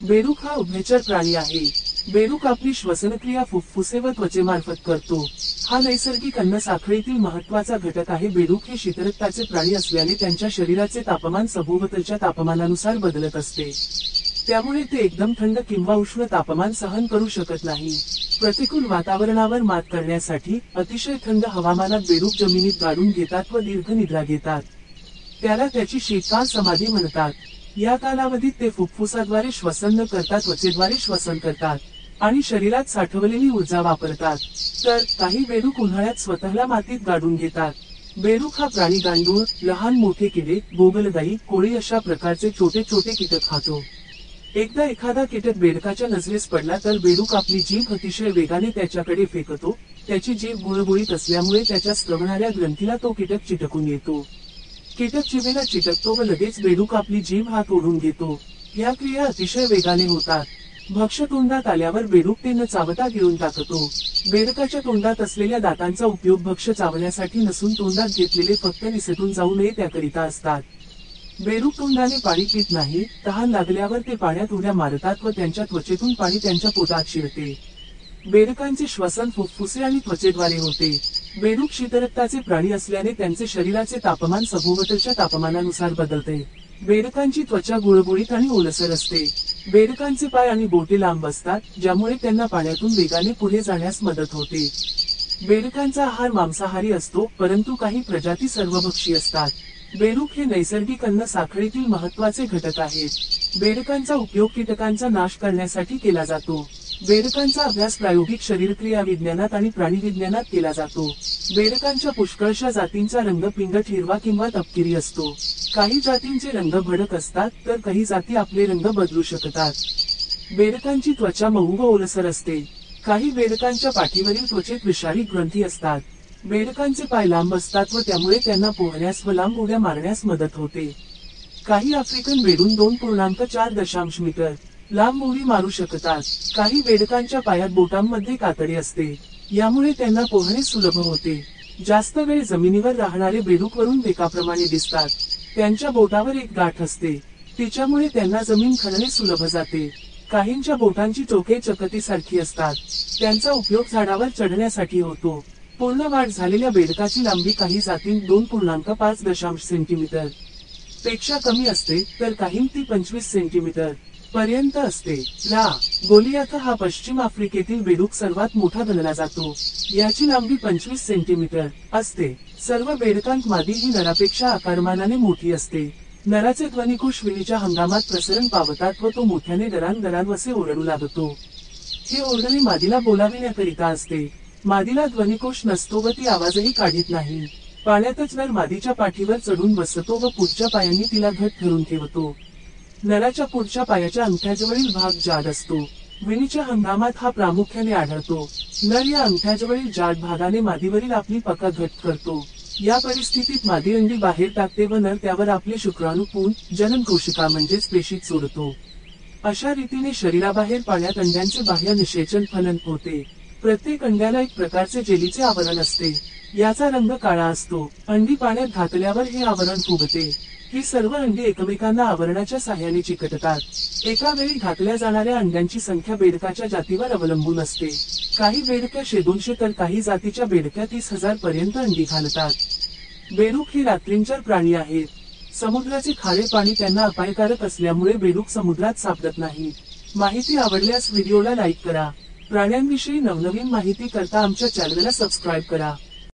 बेडूक हा उभयचर प्राणी आहे। बेडूक आपली श्वसनक्रिया फुफ्फुसे व त्वचेमार्फत करतो। हा नैसर्गिक अन्न साखळीतील महत्त्वाचा घटक आहे। बेडूक हे शीतरक्ताचे प्राणी असल्याने त्यांच्या शरीराचे तापमान सभोवतालच्या तापमानानुसार बदलत असते। त्यामुळे ते एकदम थंड किंवा उष्ण तापमान सहन करू शकत नाही। प्रतिकूल वातावरणावर मात करण्यासाठी अतिशय थंड हवामानात बेडूक जमिनीत गाडून घेतात व दीर्घ निद्रा घेतात। त्याला त्याची शीतकाल समाधी म्हणतात। या कालावधीत ते फुफ्फुसाद्वारे श्वसन न करता त्वचेद्वारे श्वसन करतात आणि शरीरात साठवलेली ऊर्जा वापरतात। तर काही बेडूक उन्हाळ्यात स्वतःला मातीत गाडून घेतात। बेडूक हा प्राणी गांडूळ, लहान मोठे किडे, गोगलगाई, कोळी अशा प्रकारचे छोटे छोटे कीटक खातो। एकदा एखादा कीटक बेडकाच्या नजरेस पडला तर बेडूक आपली जीभ अतिशय वेगाने त्याच्याकडे फेकतो। त्याची जीभ गुळगुळीत असल्यामुळे त्याच्या स्रवणाऱ्या ग्रंथीला तो कीटक चिटकून येतो। कीटक जिभेला चिटकतो व लगेच बेडूक आपली जीभ हात ओढून घेतो। या क्रिया अतिशय वेगाने होतात। भक्ष्य तोंडात आल्यावर बेडूक ते न चावता गिळून टाकतो। बेडकाच्या तोंडात असलेल्या दातांचा उपयोग भक्ष्य चावण्यासाठी नसून तोंडात घेतलेले फक्त निसटून जाऊ नये त्याकरिता असतात। बेडूक तोंडाने पाणी पित नाही। तहान लागल्यावर ते पाण्यात उड्या मारतात व त्यांच्या त्वचेतून पाणी त्यांच्या पोटात शिरते। बेडकांचे श्वसन फुफ्फुसे आणि त्वचेद्वारे होते। बेडूक शीतरक्ताचे प्राणी असल्याने त्यांचे शरीराचे तापमान सभोवतालच्या तापमानानुसार बदलते। बेडकांची त्वचा गुळगुळीत आणि ओलसर असते। बेडकांचे पाय आणि बोटे लांब असतात, ज्यामुळे त्यांना पाण्यातून वेगाने पुढे जाण्यास मदत होते। बेडकांचा आहार मांसाहारी असतो, परंतु काही प्रजाती सर्वभक्षी असतात। बेडूक हे नैसर्गिक अन्न साखळीतील महत्त्वाचे घटक आहेत। बेडकांचा उपयोग कीटकांचा नाश करण्यासाठी केला जातो। बेडकांचा अभ्यास प्रायोगिक शरीरक्रिया विज्ञानात आणि प्राणीविज्ञानात केला जातो। बेडकांच्या पुष्कळशा जातींचा रंग पिंगट हिरवा किंवा तपकिरी असतो। काही जातींचे रंग भडक असतात तर काही जाती आपले रंग बदलू शकतात। बेडकांची त्वचा मऊ व ओलसर असते। काही बेडकांच्या पाठीवरील त्वचेत विषारी ग्रंथी असतात। बेडकांचे पाय लांब असतात व त्यामुळे त्यांना पोहण्यास व लांब उड्या मारण्यास मदत होते। काही आफ्रिकन बेडून 2.4 मीटर लांब उडी मारू शकतात। काही बेडकांच्या पायात बोटांमध्ये कातडी असते, यामुळे त्यांना पोहणे सुलभ होते। जास्त वेळ जमिनीवर राहणारे बेडूक वरून बेकाप्रमाणे दिसतात। त्यांच्या बोटावर एक गाठ असते, तिच्यामुळे त्यांना जमीन खणणे सुलभ जाते। काहींच्या बोटांची टोके चकतीसारखी असतात, त्यांचा उपयोग झाडावर चढण्यासाठी होतो। पूर्ण वाढ झालेल्या बेडकाची लांबी काही जातींत 2.5 सेंटीमीटर पेक्षा कमी असते, तर काहींत 25 सेंटीमीटर पर्यंत असते। ला गोलियाथ हा पश्चिम आफ्रिकेतील बेडूक सर्वात मोठा गणला जातो। याची लांबी 25 सेंटीमीटर असते। सर्व बेडकांत मादी ही नरापेक्षा आकारमानाने मोठी असते। नराचे ध्वनिकोश विणीच्या हंगामात प्रसरण पावतात व तो मोठ्याने दरान वसे ओरडू लागतो। हे ओरडणे मादीला बोलाविण्याकरिता असते। मादीला ध्वनिकोश नसतो व ती आवाजही काढीत नाही। पाण्यातच नर मादीच्या पाठीवर चढून बसतो व पुढच्या पायांनी तिला घट्ट धरून ठेवतो। नराच्या पुढच्या पायाच्या अंगठ्याजवळील भाग जाड असतो। विणीच्या हंगामात हा प्रामुख्याने आढळतो। नर या अंगठ्याजवळील जाड भागाने मादीवरील आपली पकड घट्ट करतो। या परिस्थितीत मादी अंडी बाहेर टाकते व नर त्यावर आपले शुक्राणू पुंज जनन कोशिका म्हणजेच पेशीत सोडतो। अशा रीतीने शरीराबाहेर पाण्यात अंड्यांचे बाह्य निषेचन फलन होते। प्रत्येक अंड्याला एक प्रकारचे जेलीचे आवरण असते। याचा रंग काळा असतो। अंडी पाण्यात घातल्यावर हे आवरण फुगते। ही सर्व अंडी एकमेकांना आवरणाच्या साह्याने चिकटतात। एका वेळी घातल्या जाणाऱ्या अंड्यांची संख्या बेडकाच्या जातीवर अवलंबून असते। काही बेडक्या 200 तर काही जातीच्या बेडक्या 30,000 पर्यंत अंडी घालतात। बेडूक हे रात्रींचर प्राणी आहेत। समुद्राचे खारे पाणी त्यांना अपायकारक असल्यामुळे बेडूक समुद्रात सापडत नाही। माहिती आवडल्यास व्हिडिओला लाईक करा। प्राण्यांविषयी नवनवीन माहिती करता आमच्या चॅनलला सबस्क्राईब करा।